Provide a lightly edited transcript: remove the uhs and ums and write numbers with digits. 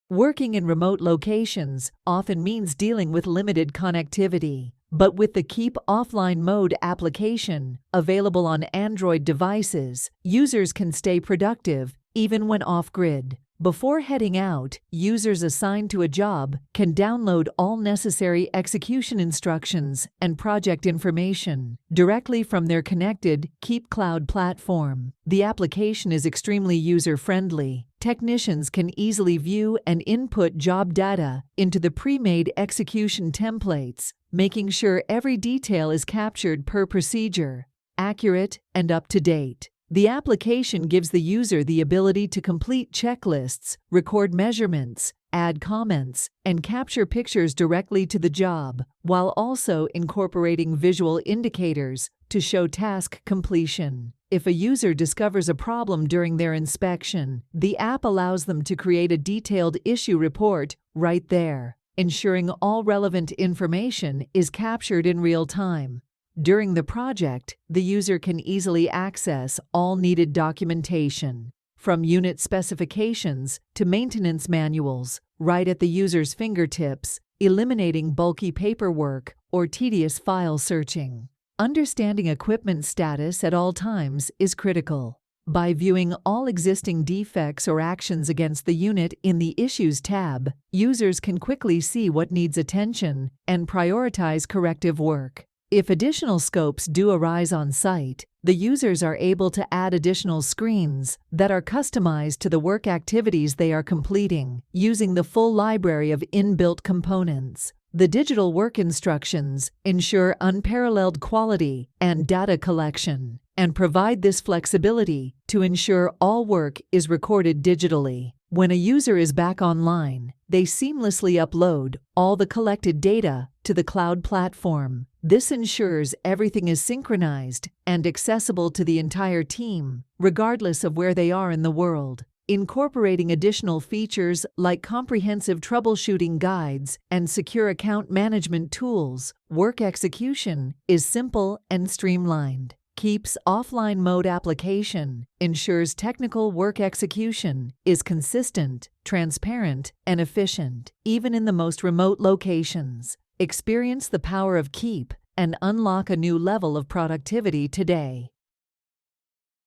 Working in remote locations often means dealing with limited connectivity. But with the Keep Offline Mode application, available on Android devices, users can stay productive even when off-grid. Before heading out, users assigned to a job can download all necessary execution instructions and project information directly from their connected Keep Cloud platform. The application is extremely user-friendly. Technicians can easily view and input job data into the pre-made execution templates, making sure every detail is captured per procedure, accurate and up-to-date. The application gives the user the ability to complete checklists, record measurements, add comments, and capture pictures directly to the job, while also incorporating visual indicators to show task completion. If a user discovers a problem during their inspection, the app allows them to create a detailed issue report right there, ensuring all relevant information is captured in real time. During the project, the user can easily access all needed documentation, from unit specifications to maintenance manuals, right at the user's fingertips, eliminating bulky paperwork or tedious file searching. Understanding equipment status at all times is critical. By viewing all existing defects or actions against the unit in the Issues tab, users can quickly see what needs attention and prioritize corrective work. If additional scopes do arise on site, the users are able to add additional screens that are customized to the work activities they are completing, using the full library of inbuilt components. The digital work instructions ensure unparalleled quality and data collection, and provide this flexibility to ensure all work is recorded digitally. When a user is back online, they seamlessly upload all the collected data to the cloud platform. This ensures everything is synchronized and accessible to the entire team, regardless of where they are in the world. Incorporating additional features like comprehensive troubleshooting guides and secure account management tools, work execution is simple and streamlined. Keep's Offline Mode application ensures technical work execution is consistent, transparent, and efficient, even in the most remote locations. Experience the power of Keep and unlock a new level of productivity today.